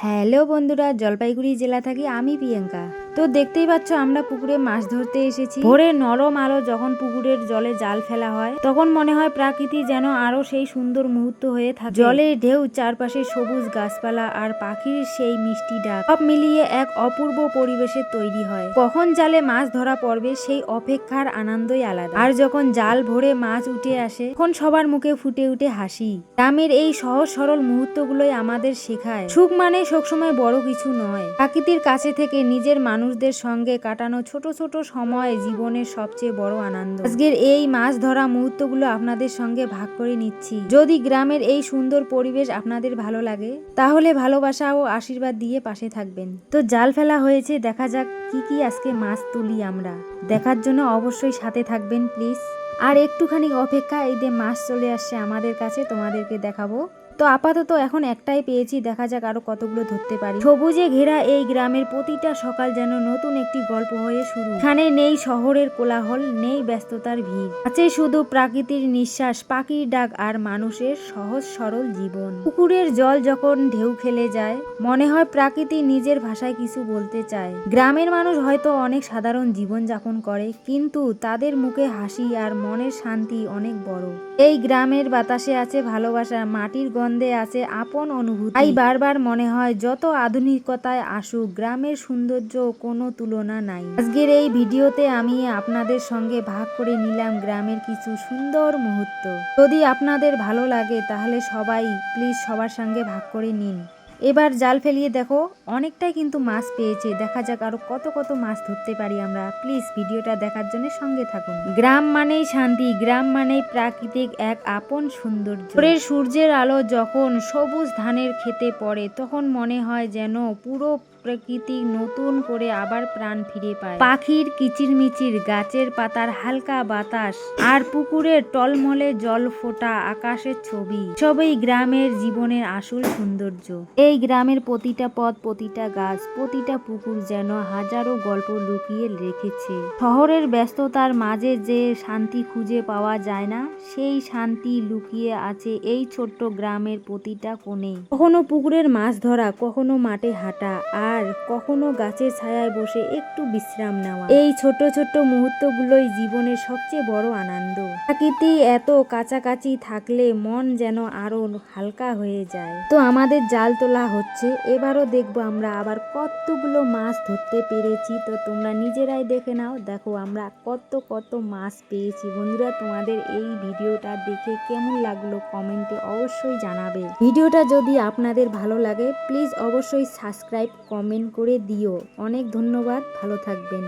Hello বন্ধুরা, জলপাইগুড়ি জেলা থেকে আমি প্রিয়াঙ্কা। তো দেখতেই পাচ্ছ আমরা পুকুরে মাছ ধরতে এসেছি। ভোরের নরম আলো যখন পুকুরের জলে জাল ফেলা হয় তখন মনে হয় প্রকৃতি যেন আরো সেই সুন্দর মুহূর্ত হয়ে থাকে। জলের ঢেউ, চারপাশে সবুজ গাছপালা আর পাখির সেই মিষ্টি ডাক, সব মিলিয়ে এক অপূর্ব পরিবেশের তৈরি হয়। কখন জালে মাছ ধরা পড়বে সেই অপেক্ষার আনন্দই আলাদা। আর যখন জাল ভরে মাছ উঠে আসে তখন সবার মুখে ফুটে উঠে হাসি। গ্রামের এই সহজ সরল মুহূর্তগুলোই আমাদের শেখায় সুখ মানে সবসময় বড় কিছু নয়। প্রকৃতির কাছে থেকে নিজের মানুষদের সঙ্গে কাটানো ছোট ছোট সময় জীবনের সবচেয়ে বড় আনন্দ। আজকের এই মাছ ধরা মুহূর্তগুলো আপনাদের সঙ্গে ভাগ করে নিচ্ছি। যদি গ্রামের এই সুন্দর পরিবেশ আপনাদের ভালো লাগে তাহলে ভালোবাসা ও আশীর্বাদ দিয়ে পাশে থাকবেন। তো জাল ফেলা হয়েছে, দেখা যাক কি কি আজকে মাছ তুলি আমরা। দেখার জন্য অবশ্যই সাথে থাকবেন প্লিজ। আর একটুখানি অপেক্ষা, এই যে মাছ চলে আসছে আমাদের কাছে, তোমাদেরকে দেখাবো। তো আপাতত এখন একটাই পেয়েছি, দেখা যাক আরো কতগুলো ধরতে পারি। সবুজে ঘেরা এই গ্রামের প্রতিটা সকাল যেন নতুন একটি গল্প হয়ে শুরু। এখানে নেই শহরের কোলাহল, নেই ব্যস্ততার ভিড়, আছে শুধু প্রাকৃতির নিঃশ্বাস, পাখির ডাক আর মানুষের সহজ সরল জীবন। পুকুরের জল যখন ঢেউ খেলে যায় মনে হয় প্রকৃতি নিজের ভাষায় কিছু বলতে চায়। গ্রামের মানুষ হয়তো অনেক সাধারণ জীবন যাপন করে, কিন্তু তাদের মুখে হাসি আর মনের শান্তি অনেক বড়। এই গ্রামের বাতাসে আছে ভালোবাসা, মাটির গন্ধে আছে আপন অনুভূতি। তাই বারবার মনে হয় যত আধুনিকতায় আসুক গ্রামের সৌন্দর্য কোনো তুলনা নাই। আজকের এই ভিডিওতে আমি আপনাদের সঙ্গে ভাগ করে নিলাম গ্রামের কিছু সুন্দর মুহূর্ত। যদি আপনাদের ভালো লাগে তাহলে সবাই প্লিজ সবার সঙ্গে ভাগ করে নিন। এবার জাল ফেলিয়ে দেখো, অনেকটাই কিন্তু মাছ পেয়েছে। দেখা যাক আরো কত কত মাছ ধরতে পারি আমরা। প্লিজ ভিডিওটা দেখার জন্য সঙ্গে থাকুন। গ্রাম মানেই শান্তি, গ্রাম মানেই প্রাকৃতিক এক আপন সৌন্দর্য। ভোরের সূর্যের আলো যখন সবুজ ধানের খেতে পড়ে তখন মনে হয় যেন পুরো প্রকৃতি নতুন করে আবার প্রাণ ফিরে পায়। পাখির কিচিরমিচির, গাছের পাতার হালকা বাতাস আর পুকুরের টলমলে জল ফোটা আকাশের ছবি, সবই গ্রামের জীবনের আসল সৌন্দর্য। এই গ্রামের প্রতিটা পথ, প্রতিটা গাছ, প্রতিটা পুকুর যেন হাজারো গল্প লুকিয়ে রেখেছে। শহরের ব্যস্ততার মাঝে যে শান্তি খুঁজে পাওয়া যায় না, সেই শান্তি লুকিয়ে আছে এই ছোট্ট গ্রামের প্রতিটা কোণে। কখনো পুকুরের মাছ ধরা, কখনো মাঠে হাঁটা, আর কখনো গাছের ছায়ায় বসে একটু বিশ্রাম নেওয়া। এই ছোট ছোট মুহূর্তগুলোই জীবনের সবচেয়ে বড় আনন্দ। প্রকৃতি এত কাছাকাছি থাকলে মন যেন আরো হালকা হয়ে যায়। তো আমাদের জাল তোলা হচ্ছে, এবারও দেখবো আমরা আবার কতগুলো মাছ ধরতে পেরেছি। তো তোমরা নিজেরাই দেখে নাও। দেখো আমরা কত কত মাছ পেয়েছি। বন্ধুরা, তোমাদের এই ভিডিওটা দেখে কেমন লাগলো কমেন্টে অবশ্যই জানাবে। ভিডিওটা যদি আপনাদের ভালো লাগে প্লিজ অবশ্যই সাবস্ক্রাইব, কমেন্ট করে দিও। অনেক ধন্যবাদ, ভালো থাকবেন।